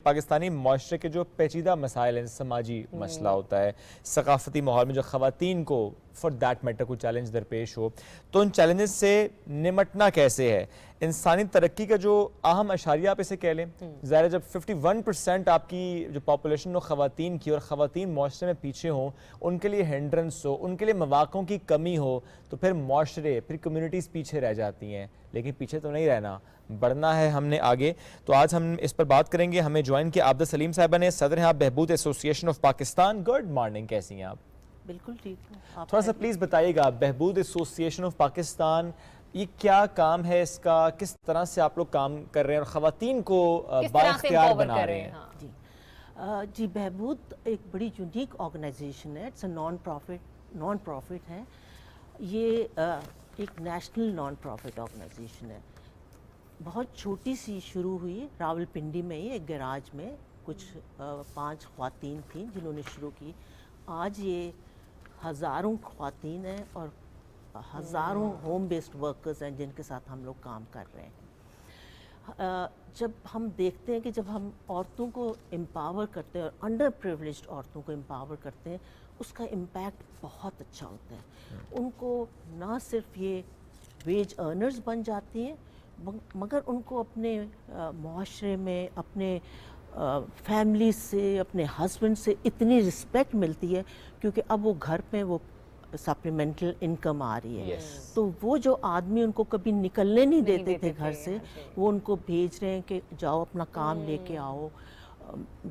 پاکستانی معاشرے کے جو پیچیدہ مسائل ہیں، سماجی مسئلہ ہوتا ہے، ثقافتی ماحول میں جو خواتین کو فار دیٹ میٹر کوئی چیلنج درپیش ہو، تو ان چیلنجز سے نمٹنا کیسے ہے؟ انسانی ترقی کا جو اہم اشاریہ آپ اسے کہہ لیں، ظاہر ہے جب 51% آپ کی جو پاپولیشن ہو خواتین کی، اور خواتین معاشرے میں پیچھے ہوں، ان کے لیے ہینڈرنس ہو، ان کے لیے مواقعوں کی کمی ہو، تو پھر معاشرے، پھر کمیونٹیز پیچھے رہ جاتی ہیں. لیکن پیچھے تو نہیں رہنا، بڑھنا ہے ہم نے آگے. تو آج ہم اس پر بات کریں گے. ہمیں جوائن کیا عابدہ سلیم صاحبہ نے، صدر ہیں آپ بہبود ایسوسی ایشن آف پاکستان. گڈ مارننگ، کیسی ہیں آپ؟ بالکل ٹھیک ہوں. تھوڑا سا پلیز بتائیے گا، بہبود ایسوسی ایشن آف پاکستان یہ کیا کام ہے اس کا، کس طرح سے آپ لوگ کام کر رہے ہیں اور خواتین کو بااختیار بنا رہے ہیں؟ جی بہبود ایک بڑی یونیک آرگنائزیشن ہے. اٹس اے نان پروفٹ ہے. یہ ایک نیشنل نان پروفٹ آرگنائزیشن ہے. بہت چھوٹی سی شروع ہوئی راول پنڈی میں ہی ایک گیراج میں. کچھ 5 خواتین تھیں جنہوں نے شروع کی. آج یہ ہزاروں خواتین ہیں اور ہزاروں ہوم بیسڈ ورکرز ہیں جن کے ساتھ ہم لوگ کام کر رہے ہیں. جب ہم دیکھتے ہیں کہ جب ہم عورتوں کو امپاور کرتے ہیں اور انڈر پریولیجڈ عورتوں کو امپاور کرتے ہیں، اس کا امپیکٹ بہت اچھا ہوتا ہے. ان کو نہ صرف یہ ویج ارنرز بن جاتی ہیں، مگر ان کو اپنے معاشرے میں، اپنے فیملی سے، اپنے ہسبینڈ سے اتنی رسپیکٹ ملتی ہے کیونکہ اب وہ گھر پہ وہ سپلیمنٹل انکم آ رہی ہے. تو وہ جو آدمی ان کو کبھی نکلنے نہیں دیتے تھے گھر سے، وہ ان کو بھیج رہے ہیں کہ جاؤ اپنا کام لے کے آؤ.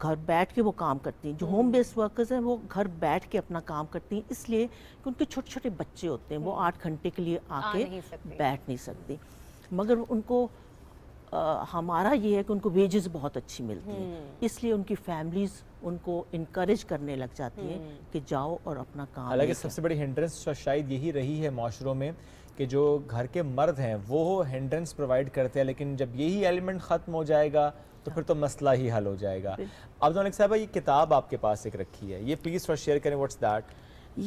گھر بیٹھ کے وہ کام کرتی ہیں. جو ہوم بیسڈ ورکرز ہیں وہ گھر بیٹھ کے اپنا کام کرتی ہیں، اس لیے کہ ان کے چھوٹے چھوٹے بچے ہوتے ہیں. وہ 8 گھنٹے کے لیے آ کے بیٹھ نہیں سکتی. مگر ان کو ہمارا یہ ہے کہ ان کو ویجز بہت اچھی ملتی ہیں، اس لیے ان کی فیملیز ان کو انکریج کرنے لگ جاتی ہیں کہ جاؤ اور اپنا کام. حالانکہ سب سے بڑی ہنڈرنس شاید یہی رہی ہے معاشروں میں کہ جو گھر کے مرد ہیں وہ ہنڈرنس پرووائڈ کرتے ہیں، لیکن جب یہی ایلیمنٹ ختم ہو جائے گا تو پھر تو مسئلہ ہی حل ہو جائے گا. عبدہ ملک صاحبہ، یہ کتاب آپ کے پاس ایک رکھی ہے، یہ پلیز تھوڑا شیئر کریں. What's that?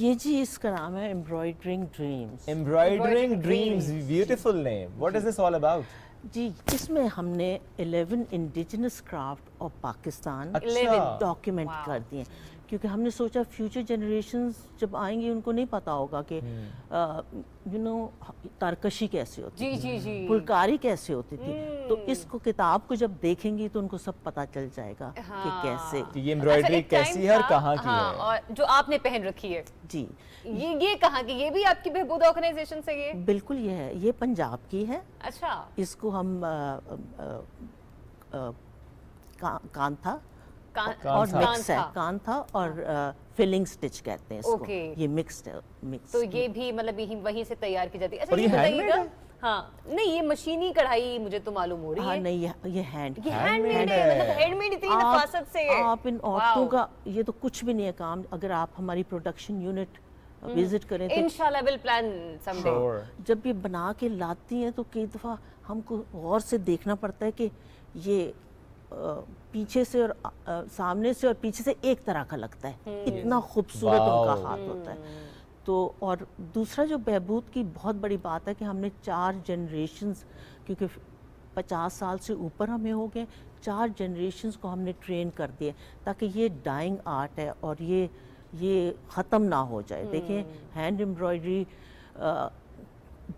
یہ جی اس کا نام ہے embroidering dreams. Embroidering dreams, beautiful name. What is this all about? جی اس میں ہم نے 11 indigenous craft of Pakistan document کر دیے، کیونکہ ہم نے سوچا فیوچر جنریشنز جب آئیں گی ان کو نہیں پتا ہوگا کہ ترکشی کیسے ہوتی تھی، پھلکاری کیسے ہوتی تھی. تو اس کو کتاب کو جب دیکھیں گی تو ان کو سب پتا چل جائے گا کہ کیسے یہ ایمبرائڈری کیسی ہے اور کہاں کی ہے. اور جو آپ نے پہن رکھی ہے جی یہ کہاں کی؟ یہ بھی آپ کی بہبود آرگنائزیشن سے؟ یہ بالکل یہ ہے، یہ پنجاب کی ہے. اچھا. اس کو ہم کانتھا اور مکس ہے، کانتھا اور فلنگ سٹچ کہتے ہیں اس کو. یہ مکسڈ ہے. تو یہ بھی مطلب وہیں سے تیار کی جاتی ہے. اچھا یہ بتائیے گا، ہاں نہیں یہ مشینی کڑھائی مجھے تو معلوم ہو رہی ہے. ہاں نہیں یہ ہینڈ میڈ ہے، مطلب ہینڈ میڈ اتنی نفاست سے. آپ ان عورتوں کا یہ تو کچھ بھی نہیں ہے کام. اگر آپ ہماری پروڈکشن یونٹ وزٹ کریں تو انشاءاللہ ول پلان سم ڈے. جب یہ بنا کے لاتی ہیں تو کئی دفعہ ہم کو غور سے دیکھنا پڑتا ہے کہ یہ پیچھے سے اور سامنے سے اور پیچھے سے ایک طرح کا لگتا ہے. اتنا خوبصورت ان کا ہاتھ ہوتا ہے. تو اور دوسرا جو بہبود کی بہت بڑی بات ہے کہ ہم نے 4 جنریشنز، کیونکہ 50 سال سے اوپر ہمیں ہو گئے، 4 جنریشنز کو ہم نے ٹرین کر دیے تاکہ یہ ڈائنگ آرٹ ہے اور یہ ختم نہ ہو جائے. دیکھیں ہینڈ ایمبرائڈری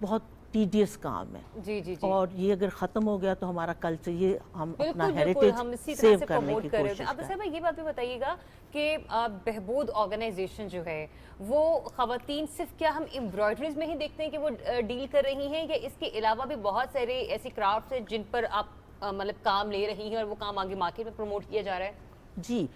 بہت ٹیڈیس کام ہے. جی جی جی. اور یہ اگر ختم ہو گیا تو ہمارا کلچر، یہ ہم اپنا ہیریٹیج سیو کرنے کی کوشش کریں. اب صاحب یہ بات بھی بتائیے گا کہ بہبود آرگنائزیشن جو ہے وہ خواتین صرف کیا ہم ایمبرائڈریز میں ہی دیکھتے ہیں کہ وہ ڈیل کر رہی ہیں، یا اس کے علاوہ بھی بہت سارے ایسی کرافٹس ہیں جن پر آپ مطلب کام لے رہی ہیں اور وہ کام آگے مارکیٹ میں پروموٹ کیا جا رہا ہے؟ جی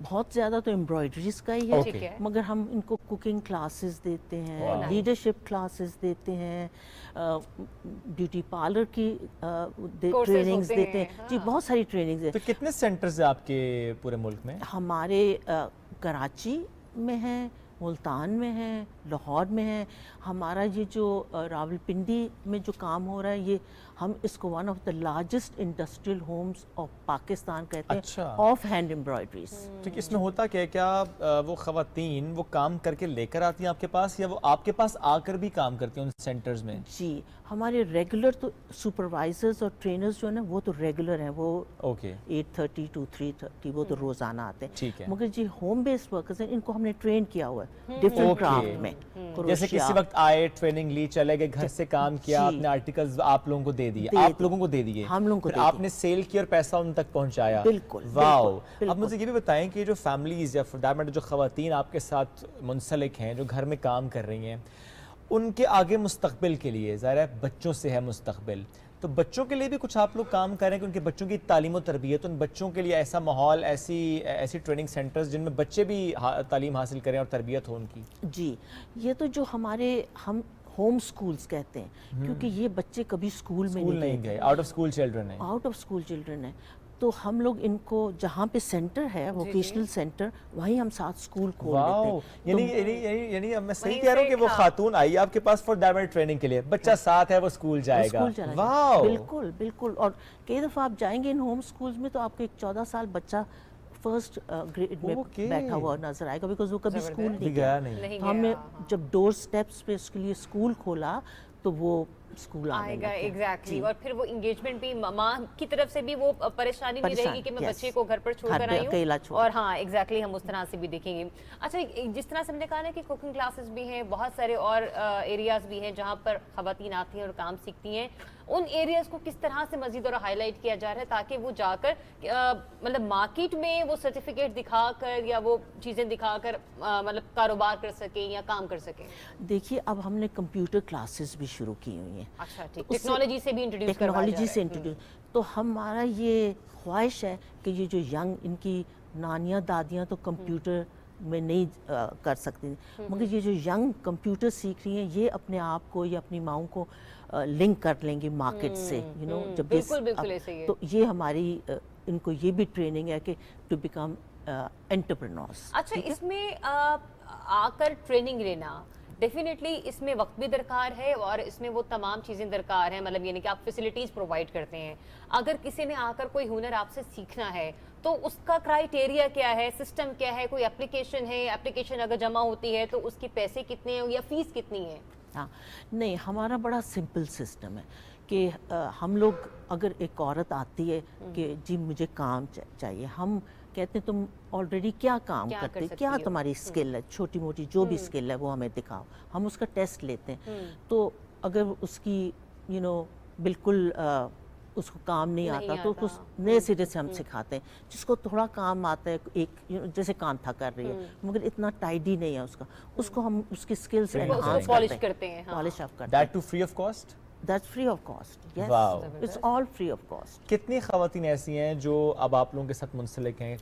بہت زیادہ تو ایمبرائڈریز کا ہی ہے، مگر ہم ان کو کوکنگ کلاسز دیتے ہیں، لیڈرشپ کلاسز دیتے ہیں، بیوٹی پارلر کی ٹریننگز دیتے ہیں. جی بہت ساری ٹریننگز ہیں. تو کتنے سینٹرز ہیں آپ کے پورے ملک میں؟ ہمارے کراچی میں ہیں، ملتان میں ہیں، لاہور میں ہیں. ہمارا یہ جو راولپنڈی میں جو کام ہو رہا ہے یہ ہم اس کو one of the largest industrial homes of Pakistan کہتے ہیں, اچھا. Of hand embroideries. تو اس میں ہوتا کیا وہ خواتین وہ کام کر کے لے کر آتی ہیں آپ کے پاس, یا وہ آپ کے پاس آ کر بھی کام کرتی ہیں ان سینٹرز میں؟ جی ہمارے ریگولر تو سپروائزرز اور ٹرینرز جو ہیں نا وہ تو ریگولر ہیں, وہ اوکے 8:30 to 3:30 وہ تو روزانہ آتے ہیں. ٹھیک ہے. مگر جی ہوم بیسڈ ورکرز ہیں, ان کو ہم نے ٹرین کیا ہوا ہے ڈفرینٹ کرافٹ میں. جیسے کسی وقت آئے, ٹریننگ لی, چلے گئے, گھر سے کام کیا, اپنے آرٹیکلز آپ لوگوں کو دے دیے, آپ لوگوں کو دے دیے, ہم لوگوں کو پھر آپ نے سیل کیا اور پیسہ ان تک پہنچایا. بالکل. واو. اب مجھے یہ بھی بتائیں کہ جو فیملیز یا فار دیٹ میٹر جو خواتین آپ کے ساتھ منسلک ہیں, جو گھر میں کام کر رہی ہیں, ان کے آگے مستقبل کے لیے ظاہر ہے بچوں سے ہے مستقبل, تو بچوں کے لیے بھی کچھ آپ لوگ کام کریں کہ ان کے بچوں کی تعلیم و تربیت, ان بچوں کے لیے ایسا ماحول, ایسی ٹریننگ سینٹرز جن میں بچے بھی تعلیم حاصل کریں اور تربیت ہو ان کی؟ جی یہ تو جو ہمارے ہم ہوم سکولز کہتے ہیں, کیونکہ یہ بچے کبھی اسکول میں نہیں گئے, آؤٹ آف اسکول چلڈرن ہیں. آؤٹ آف اسکول چلڈرن ہیں, تو ہم لوگ ان کو جہاں پہ سینٹر ہے ووکیشنل سینٹر, وہیں ہم ساتھ اسکول کھول دیتے ہیں. یعنی میں صحیح کہہ رہا ہوں کہ وہ خاتون آئی آپ کے پاس فار دیٹ میٹر ٹریننگ کے لیے, بچہ ساتھ ہے, وہ اسکول جائے گا. واو. بالکل بالکل. اور کئی دفعہ آپ جائیں گے ان ہوم سکولز میں تو آپ کو ایک 14 سال بچہ فرسٹ گریڈ میں بیٹھا ہوا نظر آئے گا, بیکاز وہ کبھی اسکول نہیں گیا. تو ہم نے جب ڈور سٹیپس پہ اس کے لیے اسکول کھولا تو وہ اسکول آئے گا. ایگزیکٹلی. اور پھر وہ انگیجمنٹ بھی ماں کی طرف سے بھی وہ پریشانی نہیں رہے گی کہ میں بچے کو گھر پر چھوڑ کر آئی ہوں, اور ہاں ایگزیکٹلی ہم اس طرح سے بھی دیکھیں گے. اچھا جس طرح سے ہم نے کہا نا کہ کوکنگ کلاسز بھی ہیں, بہت سارے اور ایریاز بھی ہیں جہاں پر خواتین آتی ہیں اور کام سیکھتی ہیں, ان ایریاز کو کس طرح سے مزید اور ہائی لائٹ کیا جا رہا ہے تاکہ وہ جا کر مطلب مارکیٹ میں وہ سرٹیفکیٹ دکھا کر یا وہ چیزیں دکھا کر مطلب کاروبار کر سکیں یا کام کر سکیں؟ دیکھیے اب ہم نے کمپیوٹر کلاسز بھی شروع کی ہوئی ہیں. اچھا ٹھیک. ٹیکنالوجی سے بھی انٹروڈیوس کروایا جا رہا ہے. ٹیکنالوجی سے انٹروڈیوس. تو ہمارا یہ خواہش ہے کہ یہ جو ینگ ان کی نانیاں دادیاں تو کمپیوٹر میں نہیں کر سکتی, مگر یہ جو ینگ کمپیوٹر سیکھ رہی ہیں یہ اپنے آپ کو یا اپنی ماؤں کو لنک کر لیں گے مارکیٹ سے, جب تو یہ ہماری ان کو یہ بھی ٹریننگ ہے کہ ٹو بیکم انٹرپرینورز. اچھا اس میں آ کر ٹریننگ لینا ڈیفینیٹلی اس میں وقت بھی درکار ہے اور اس میں وہ تمام چیزیں درکار ہیں, مطلب یعنی کہ آپ فیسلٹیز پرووائڈ کرتے ہیں. اگر کسی نے آ کر کوئی ہنر آپ سے سیکھنا ہے تو اس کا کرائیٹیریا کیا ہے, سسٹم کیا ہے, کوئی اپلیکیشن ہے, اپلیکیشن اگر جمع ہوتی ہے تو اس کی پیسے کتنے ہیں یا فیس کتنی ہے؟ ہاں نہیں, ہمارا بڑا سمپل سسٹم ہے کہ ہم لوگ اگر ایک عورت آتی ہے کہ جی مجھے کام چاہیے, ہم کہتے ہیں تم آلریڈی کیا کام کرتے, کیا تمہاری اسکل ہے, چھوٹی موٹی جو بھی اسکل ہے وہ ہمیں دکھاؤ. ہم اس کا ٹیسٹ لیتے ہیں, تو اگر اس کی بالکل اس کو کام نہیں آتا تو اس کو نئے سرے سے ہم سکھاتے ہیں. جس کو تھوڑا کام آتا ہے, ایک جیسے کام تھا کر رہی ہے مگر اتنا ٹائڈی نہیں ہے اس کو ہم اس کی اسکلس انہانس پالش کرتے ہیں. پالش اپ کرتے that too free of cost? That's free of cost. Yes. Wow. It's all free of cost. کتنی خواتین ایسی ہیں جو اب آپ لوگوں کے ساتھ منسلک ہیں؟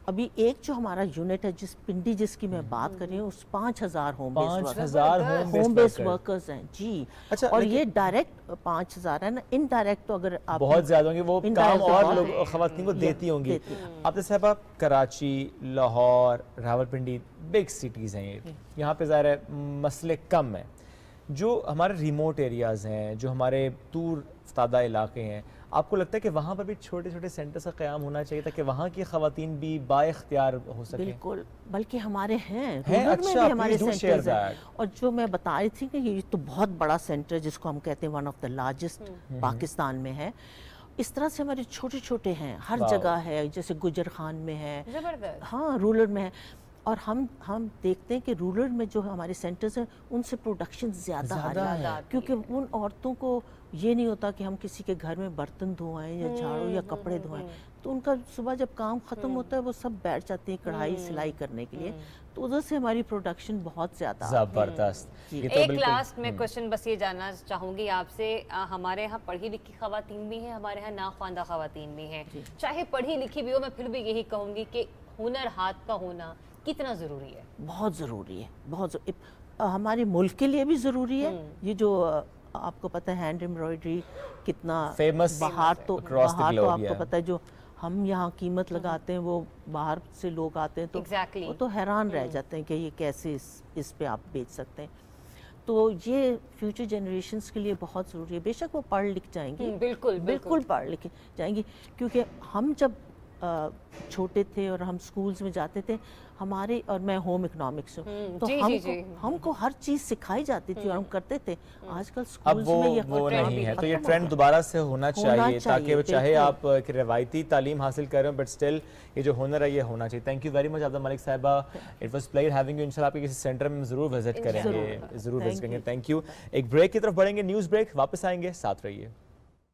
ابھی ایک جو ہمارا یونٹ ہے جس پنڈی جس کی میں بات کر رہی ہوں, اس 5,000 ہوم بیس ورکرز ہیں جی. اور یہ ڈائریکٹ 5,000 ہے نا, انڈائریکٹ تو اگر آپ بہت زیادہ ہوں گے, وہ کام اور لوگ خواتین کو دیتی ہوں گی. آپ جیسے صاحبہ کراچی, لاہور, راولپنڈی بگ سٹیز ہیں, یہاں پہ ظاہر ہے مسئلے کم ہیں. جو ہمارے ریموٹ ایریاز ہیں, جو ہمارے دور افتادہ علاقے ہیں, آپ کو لگتا ہے کہ وہاں پر بھی چھوٹے چھوٹے سینٹرز کا قیام ہونا چاہیے تاکہ وہاں کی خواتین بھی با اختیار ہو سکیں؟ بالکل, بلکہ ہمارے ہیں رورل میں بھی ہمارے سینٹرز ہیں. اور جو میں بتا رہی تھی کہ یہ تو بہت بڑا سینٹر جس کو ہم کہتے ہیں one of the largest Pakistan میں ہے, اس طرح سے ہمارے چھوٹے چھوٹے ہیں ہر جگہ ہے, جیسے گجر خان میں ہے, ہاں رورل میں ہے. اور ہم دیکھتے ہیں کہ رورل میں جو ہمارے سینٹرز ہیں ان سے پروڈکشن زیادہ آ رہا ہے, کیونکہ ان عورتوں کو یہ نہیں ہوتا کہ ہم کسی کے گھر میں برتن دھوئیں یا جھاڑو یا کپڑے دھوئیں, تو ان کا صبح جب کام ختم ہوتا ہے وہ سب بیٹھ جاتے ہیں کڑھائی سلائی کرنے کے لیے, تو ادھر سے ہماری پروڈکشن بہت زیادہ زبردست. ایک لاسٹ میں کوشچن بس یہ جاننا چاہوں گی آپ سے, ہمارے ہاں پڑھی لکھی خواتین بھی ہیں, ہمارے ہاں ناخواندہ خواتین بھی ہیں, چاہے پڑھی لکھی بھی ہو, میں پھر بھی یہی کہوں گی کہ ہنر ہاتھ کا ہونا کتنا ضروری ہے؟ بہت ضروری ہے, بہت ہمارے ملک کے لیے بھی ضروری ہے. یہ جو آپ کو پتہ ہے ہینڈ ایمبرائڈری کتنا فیمس باہر تو آپ کو پتہ ہے, جو ہم یہاں قیمت لگاتے ہیں, وہ باہر سے لوگ آتے ہیں تو Exactly. وہ تو حیران رہ جاتے ہیں کہ یہ کیسے اس پہ آپ بیچ سکتے ہیں. تو یہ فیوچر جنریشنز کے لیے بہت ضروری ہے. بے شک وہ پڑھ لکھ جائیں گی, بالکل بالکل پڑھ لکھ جائیں گی, کیونکہ ہم جب چھوٹے تھے اور ہم سکولز میں جاتے تھے, ہمارے, اور میں ہوم اکنامکس ہوں, تو ہم کو ہر چیز سکھائی جاتی تھی اور ہم کرتے تھے. آج کل اب سکولز میں یہ وہ نہیں ہے, تو یہ ختم ہو ٹرینڈ گیا. دوبارہ سے ہونا چاہیے تاکہ وہ چاہے بالکل. آپ ایک روایتی تعلیم حاصل کر رہے ہوں بٹ اسٹل یہ جو ہنر ہے یہ ہونا چاہیے. تھینک یو ویری مچ عبدہ ملک صاحبہ, it was player having you. انشاءاللہ آپ کے کسی سینٹر میں ضرور وزٹ کریں گے, ضرور وزٹ کریں گے. Thank you. ایک بریک کی طرف بڑھیں گے, نیوز بریک, واپس آئیں گے, ساتھ رہیے.